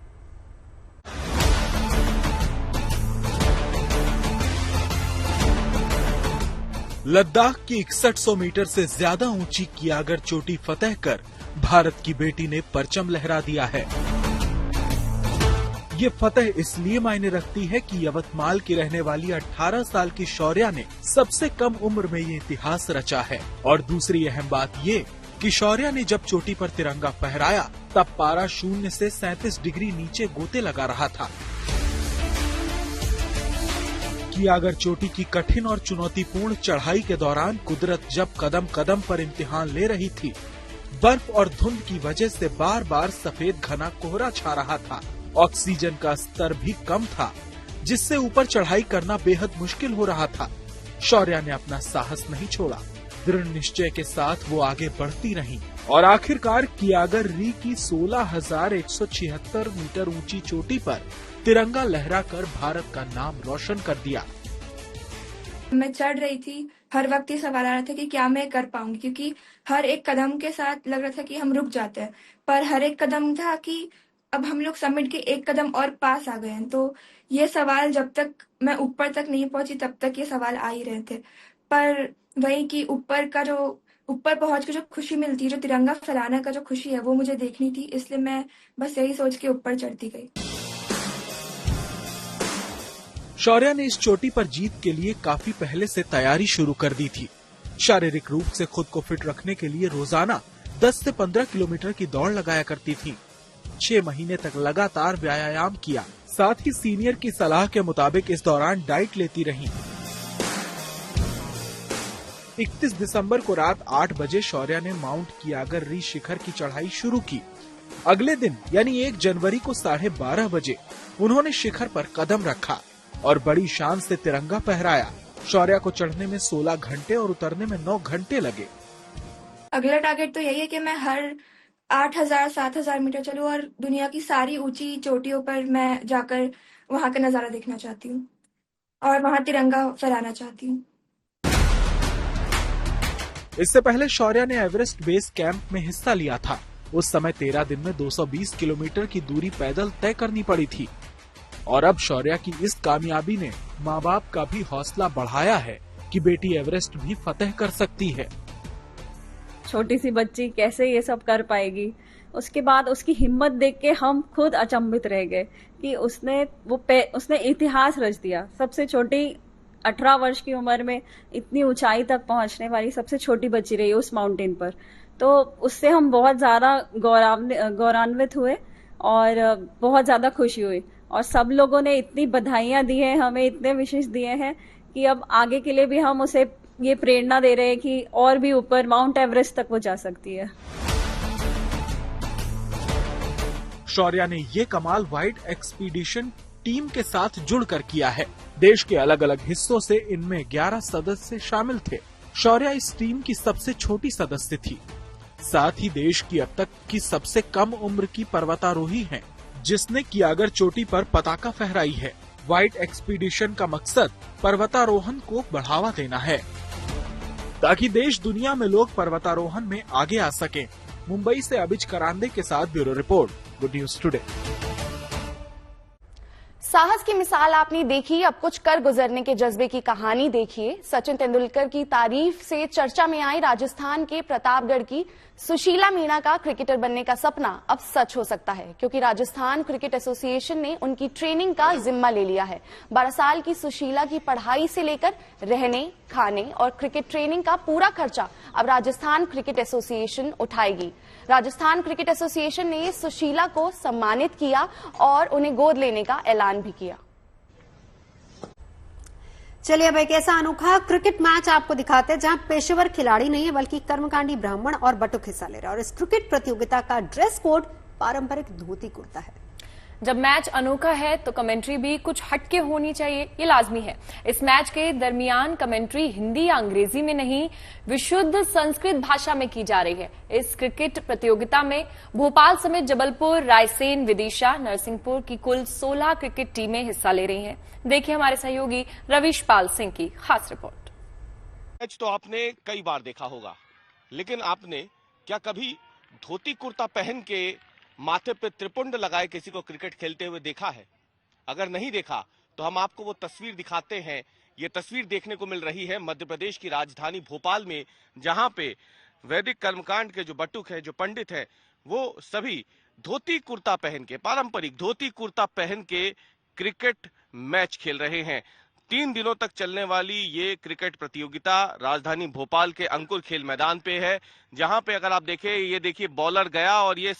लद्दाख की 6100 मीटर से ज्यादा ऊंची क्यागर चोटी फतह कर भारत की बेटी ने परचम लहरा दिया है। ये फतह इसलिए मायने रखती है कि यवतमाल की रहने वाली 18 साल की शौर्या ने सबसे कम उम्र में ये इतिहास रचा है। और दूसरी अहम बात ये कि शौर्या ने जब चोटी पर तिरंगा फहराया, तब पारा 0 से 37 डिग्री नीचे गोते लगा रहा था। क्यागर चोटी की कठिन और चुनौतीपूर्ण चढ़ाई के दौरान कुदरत जब कदम कदम पर इम्तिहान ले रही थी, बर्फ और धुंध की वजह से बार बार सफेद घना कोहरा छा रहा था। ऑक्सीजन का स्तर भी कम था, जिससे ऊपर चढ़ाई करना बेहद मुश्किल हो रहा था। शौर्या ने अपना साहस नहीं छोड़ा, दृढ़ निश्चय के साथ वो आगे बढ़ती रही और आखिरकार क्यागर री की 16,176 मीटर ऊंची चोटी पर तिरंगा लहराकर भारत का नाम रोशन कर दिया। मैं चढ़ रही थी, हर वक्त ये सवाल आ रहा था कि क्या मैं कर पाऊंगी, क्योंकि हर एक कदम के साथ लग रहा था कि हम रुक जाते हैं, पर हर एक कदम था कि अब हम लोग समिट के एक कदम और पास आ गए हैं। तो ये सवाल जब तक मैं ऊपर तक नहीं पहुंची तब तक ये सवाल आ ही रहे थे। पर वही कि ऊपर पहुंच के जो खुशी मिलती है, जो तिरंगा फहराने का जो खुशी है, वो मुझे देखनी थी, इसलिए मैं बस यही सोच के ऊपर चढ़ती गई। शौर्या ने इस चोटी पर जीत के लिए काफी पहले से तैयारी शुरू कर दी थी। शारीरिक रूप से खुद को फिट रखने के लिए रोजाना 10 से 15 किलोमीटर की दौड़ लगाया करती थी। 6 महीने तक लगातार व्यायाम किया, साथ ही सीनियर की सलाह के मुताबिक इस दौरान डाइट लेती रही। 31 दिसंबर को रात 8 बजे शौर्या ने माउंट कियागर री शिखर की चढ़ाई शुरू की। अगले दिन यानी 1 जनवरी को 12:30 बजे उन्होंने शिखर पर कदम रखा और बड़ी शान से तिरंगा फहराया। शौर्या को चढ़ने में 16 घंटे और उतरने में 9 घंटे लगे। अगला टारगेट तो यही है कि मैं हर 8,000-7,000 मीटर चलूं और दुनिया की सारी ऊंची चोटियों पर मैं जाकर वहां का नजारा देखना चाहती हूँ और वहां तिरंगा फहराना चाहती हूँ। इससे पहले शौर्या ने एवरेस्ट बेस कैंप में हिस्सा लिया था। उस समय 13 दिन में 220 किलोमीटर की दूरी पैदल तय करनी पड़ी थी और अब शौर्या की इस कामयाबी ने माँ बाप का भी हौसला बढ़ाया है कि बेटी एवरेस्ट भी फतेह कर सकती है। छोटी सी बच्ची कैसे ये सब कर पाएगी। उसके बाद उसकी हिम्मत देख के हम खुद अचंभित रह गए कि उसने इतिहास रच दिया। सबसे छोटी 18 वर्ष की उम्र में इतनी ऊंचाई तक पहुंचने वाली सबसे छोटी बच्ची रही उस माउंटेन पर। तो उससे हम बहुत ज्यादा गौरवान्वित हुए और बहुत ज्यादा खुशी हुई और सब लोगों ने इतनी बधाइयां दी हैं, हमें इतने विशेष दिए हैं कि अब आगे के लिए भी हम उसे ये प्रेरणा दे रहे हैं कि और भी ऊपर माउंट एवरेस्ट तक वो जा सकती है। शौर्या ने ये कमाल व्हाइट एक्सपीडिशन टीम के साथ जुड़कर किया है। देश के अलग अलग हिस्सों से इनमें 11 सदस्य शामिल थे। शौर्या इस टीम की सबसे छोटी सदस्य थी। साथ ही देश की अब तक की सबसे कम उम्र की पर्वतारोही हैं, जिसने कियागर चोटी पर पताका फहराई है। व्हाइट एक्सपीडिशन का मकसद पर्वतारोहण को बढ़ावा देना है ताकि देश दुनिया में लोग पर्वतारोहण में आगे आ सकें। मुंबई से अबिज करांदे के साथ bureau report, good news today. साहस की मिसाल आपने देखी, अब कुछ कर गुजरने के जज्बे की कहानी देखिए। सचिन तेंदुलकर की तारीफ से चर्चा में आई राजस्थान के प्रतापगढ़ की सुशीला मीणा का क्रिकेटर बनने का सपना अब सच हो सकता है, क्योंकि राजस्थान क्रिकेट एसोसिएशन ने उनकी ट्रेनिंग का जिम्मा ले लिया है। 12 साल की सुशीला की पढ़ाई से लेकर रहने, खाने और क्रिकेट ट्रेनिंग का पूरा खर्चा अब राजस्थान क्रिकेट एसोसिएशन उठाएगी। राजस्थान क्रिकेट एसोसिएशन ने सुशीला को सम्मानित किया और उन्हें गोद लेने का ऐलान भी किया। चलिए अब एक ऐसा अनोखा क्रिकेट मैच आपको दिखाते हैं जहां पेशेवर खिलाड़ी नहीं है बल्कि कर्मकांडी ब्राह्मण और बटुक हिस्सा ले रहे हैं और इस क्रिकेट प्रतियोगिता का ड्रेस कोड पारंपरिक धोती कुर्ता है। जब मैच अनोखा है तो कमेंट्री भी कुछ हटके होनी चाहिए, ये लाजमी है। इस मैच के दरमियान कमेंट्री हिंदी या अंग्रेजी में नहीं, विशुद्ध संस्कृत भाषा में की जा रही है। इस क्रिकेट प्रतियोगिता में भोपाल समेत जबलपुर, रायसेन, विदिशा, नरसिंहपुर की कुल 16 क्रिकेट टीमें हिस्सा ले रही हैं। देखिए हमारे सहयोगी रविश पाल सिंह की खास रिपोर्ट। मैच तो आपने कई बार देखा होगा, लेकिन आपने क्या कभी धोती कुर्ता पहन के माथे पे त्रिपुंड लगाए किसी को क्रिकेट खेलते हुए देखा है? अगर नहीं देखा तो हम आपको वो तस्वीर दिखाते हैं। ये तस्वीर देखने को मिल रही है मध्य प्रदेश की राजधानी भोपाल में, जहां पे वैदिक कर्मकांड के जो बटुक है, जो पंडित है, वो सभी धोती कुर्ता पहन के, पारंपरिक धोती कुर्ता पहन के क्रिकेट मैच खेल रहे हैं। 3 दिनों तक चलने वाली ये क्रिकेट प्रतियोगिता राजधानी भोपाल के अंकुर खेल मैदान पे है, जहां पे अगर आप देखें, ये देखिए बॉलर गया और ये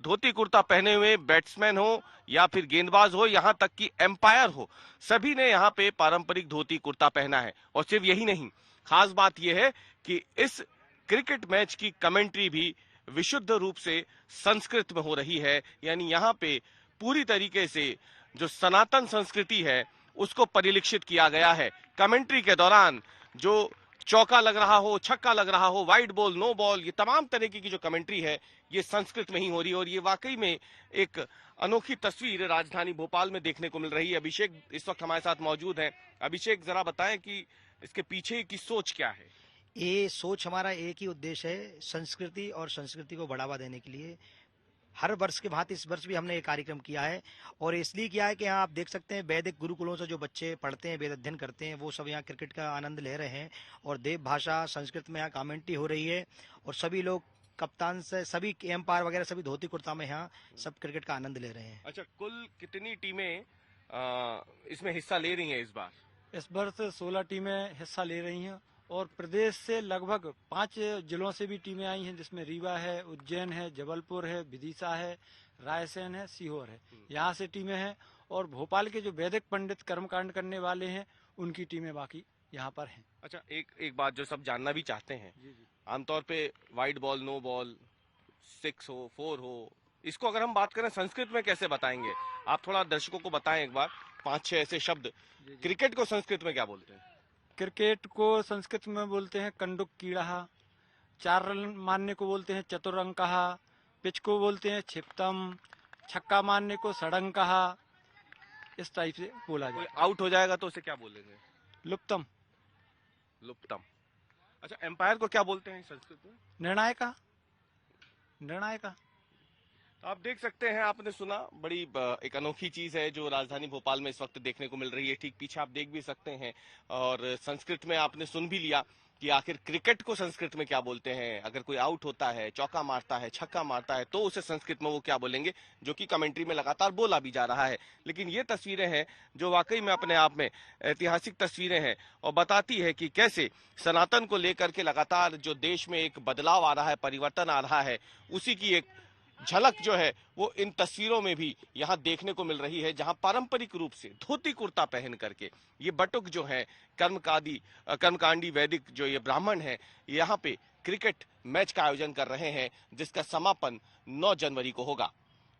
धोती कुर्ता पहने हुए बैट्समैन हो या फिर गेंदबाज हो, यहां तक कि एम्पायर हो, सभी ने यहां पे पारंपरिक धोती कुर्ता पहना है। और सिर्फ यही नहीं, खास बात यह है कि इस क्रिकेट मैच की कमेंट्री भी विशुद्ध रूप से संस्कृत में हो रही है। यानी यहाँ पे पूरी तरीके से जो सनातन संस्कृति है उसको परिलक्षित किया गया है। कमेंट्री के दौरान जो चौका लग रहा हो, छक्का लग रहा हो, वाइड बॉल, नो बॉल, ये तमाम तरीके की जो कमेंट्री है ये संस्कृत में ही हो रही है और ये वाकई में एक अनोखी तस्वीर राजधानी भोपाल में देखने को मिल रही है। अभिषेक इस वक्त हमारे साथ मौजूद हैं। अभिषेक, जरा बताएं कि इसके पीछे की सोच क्या है? ये सोच हमारा एक ही उद्देश्य है, संस्कृति और संस्कृति को बढ़ावा देने के लिए। हर वर्ष के भांति इस वर्ष भी हमने एक कार्यक्रम किया है और इसलिए किया है कि यहाँ आप देख सकते हैं वैदिक गुरुकुलों से जो बच्चे पढ़ते हैं, वेद अध्ययन करते हैं, वो सब यहाँ क्रिकेट का आनंद ले रहे हैं और देव भाषा संस्कृत में यहाँ कमेंट्री हो रही है और सभी लोग कप्तान से सभी एम्पायर वगैरह सभी धोती कुर्ता में यहाँ सब क्रिकेट का आनंद ले रहे हैं। अच्छा, कुल कितनी टीमें इसमें हिस्सा ले रही हैं इस बार? इस वर्ष 16 टीमें हिस्सा ले रही हैं और प्रदेश से लगभग 5 जिलों से भी टीमें आई हैं, जिसमें रीवा है, उज्जैन है, जबलपुर है, विदिशा है, रायसेन है, सीहोर है, यहाँ से टीमें हैं और भोपाल के जो वैदिक पंडित कर्मकांड करने वाले हैं उनकी टीमें बाकी यहाँ पर हैं। अच्छा, एक बात जो सब जानना भी चाहते हैं, आमतौर पे वाइड बॉल, नो बॉल, 6 हो, 4 हो, इसको अगर हम बात करें संस्कृत में कैसे बताएंगे? आप थोड़ा दर्शकों को बताएं एक बार, 5-6 ऐसे शब्द। क्रिकेट को संस्कृत में क्या बोलते हैं? क्रिकेट को संस्कृत में बोलते हैं कंडुक कीड़ा, 4 रन मारने को बोलते हैं चतुरंकः, पिच को बोलते हैं क्षिप्तम, छक्का मारने को षडंकः, इस टाइप से बोला जाए। आउट हो जाएगा तो उसे क्या बोलेंगे? लुप्तम। लुप्तम। अच्छा, एम्पायर को क्या बोलते हैं संस्कृत में? निर्णायका। निर्णायका। आप देख सकते हैं, आपने सुना, बड़ी एक अनोखी चीज है जो राजधानी भोपाल में इस वक्त देखने को मिल रही है। ठीक पीछे आप देख भी सकते हैं, और संस्कृत में आपने सुन भी लिया कि आखिर क्रिकेट को संस्कृत में क्या बोलते हैं। अगर कोई आउट होता है, चौका मारता है, छक्का मारता है, तो उसे संस्कृत में वो क्या बोलेंगे, जो कि कमेंट्री में लगातार बोला भी जा रहा है। लेकिन ये तस्वीरें हैं जो वाकई में अपने आप में ऐतिहासिक तस्वीरें हैं, और बताती है कि कैसे सनातन को लेकर के लगातार जो देश में एक बदलाव आ रहा है, परिवर्तन आ रहा है, उसी की एक झलक जो है वो इन तस्वीरों में भी यहाँ देखने को मिल रही है, जहाँ पारंपरिक रूप से धोती कुर्ता पहन करके ये बटुक जो है, कर्मकांडी वैदिक जो ये ब्राह्मण है, यहाँ पे क्रिकेट मैच का आयोजन कर रहे हैं, जिसका समापन 9 जनवरी को होगा।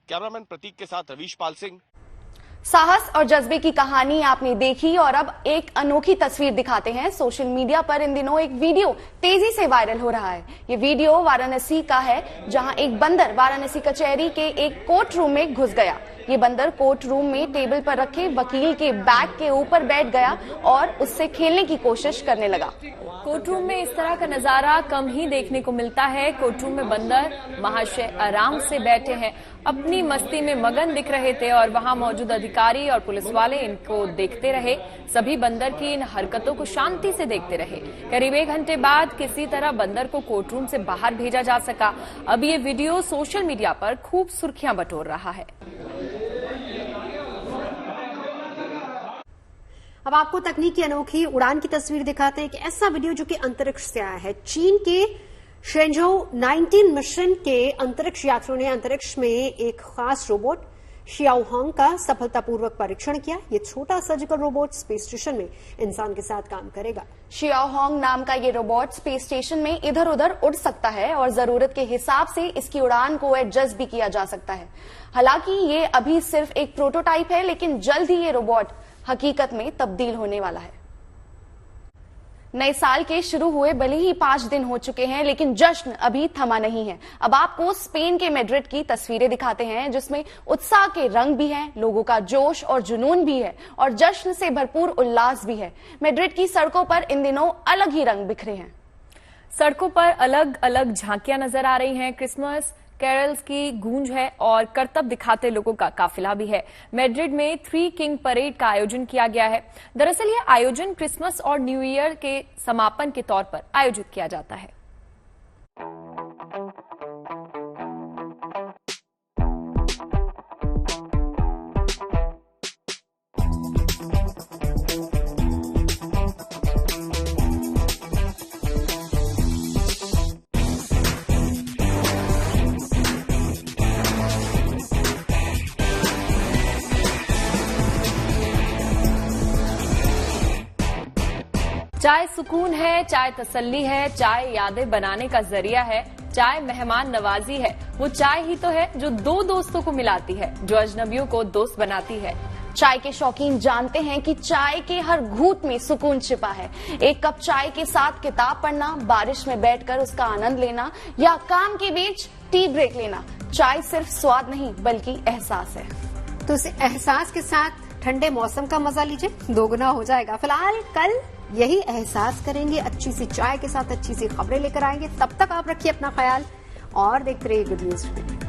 कैमरामैन प्रतीक के साथ रवीश पाल सिंह। साहस और जज्बे की कहानी आपने देखी, और अब एक अनोखी तस्वीर दिखाते हैं। सोशल मीडिया पर इन दिनों एक वीडियो तेजी से वायरल हो रहा है। ये वीडियो वाराणसी का है, जहां एक बंदर वाराणसी कचहरी के एक कोर्ट रूम में घुस गया। ये बंदर कोर्ट रूम में टेबल पर रखे वकील के बैग के ऊपर बैठ गया और उससे खेलने की कोशिश करने लगा। कोर्ट रूम में इस तरह का नजारा कम ही देखने को मिलता है। कोर्ट रूम में बंदर महाशय आराम से बैठे हैं, अपनी मस्ती में मगन दिख रहे थे, और वहां मौजूद अधिकारी और पुलिस वाले इनको देखते रहे। सभी बंदर की इन हरकतों को शांति से देखते रहे। करीब 1 घंटे बाद किसी तरह बंदर को कोर्ट रूम से बाहर भेजा जा सका। अब ये वीडियो सोशल मीडिया पर खूब सुर्खियां बटोर रहा है। अब आपको तकनीक की अनोखी उड़ान की तस्वीर दिखाते हैं। एक ऐसा वीडियो जो कि अंतरिक्ष से आया है। चीन के शेंझोउ 19 मिशन के अंतरिक्ष यात्रियों ने अंतरिक्ष में एक खास रोबोट शियाओहोंग का सफलतापूर्वक परीक्षण किया। ये छोटा सर्जिकल रोबोट स्पेस स्टेशन में इंसान के साथ काम करेगा। शियाओहोंग नाम का ये रोबोट स्पेस स्टेशन में इधर उधर उड़ सकता है, और जरूरत के हिसाब से इसकी उड़ान को एडजस्ट भी किया जा सकता है। हालांकि ये अभी सिर्फ एक प्रोटोटाइप है, लेकिन जल्द ही ये रोबोट हकीकत में तब्दील होने वाला है। नए साल के शुरू हुए भले ही 5 दिन हो चुके हैं, लेकिन जश्न अभी थमा नहीं है। अब आपको स्पेन के मैड्रिड की तस्वीरें दिखाते हैं, जिसमें उत्साह के रंग भी हैं, लोगों का जोश और जुनून भी है, और जश्न से भरपूर उल्लास भी है। मैड्रिड की सड़कों पर इन दिनों अलग ही रंग बिखरे हैं। सड़कों पर अलग अलग झांकियां नजर आ रही हैं। क्रिसमस कैरल्स की गूंज है और करतब दिखाते लोगों का काफिला भी है। मैड्रिड में 3 किंग परेड का आयोजन किया गया है। दरअसल यह आयोजन क्रिसमस और न्यू ईयर के समापन के तौर पर आयोजित किया जाता है। चाय सुकून है, चाय तसल्ली है, चाय यादें बनाने का जरिया है, चाय मेहमान नवाजी है। वो चाय ही तो है जो 2 दोस्तों को मिलाती है, जो अजनबियों को दोस्त बनाती है। चाय के शौकीन जानते हैं कि चाय के हर घूंट में सुकून छिपा है। एक कप चाय के साथ किताब पढ़ना, बारिश में बैठकर उसका आनंद लेना, या काम के बीच टी ब्रेक लेना। चाय सिर्फ स्वाद नहीं बल्कि एहसास है। तो इस एहसास के साथ ठंडे मौसम का मजा लीजिए, दोगुना हो जाएगा। फिलहाल कल यही एहसास करेंगे, अच्छी सी चाय के साथ अच्छी सी खबरें लेकर आएंगे। तब तक आप रखिए अपना ख्याल और देखते रहिए गुड न्यूज।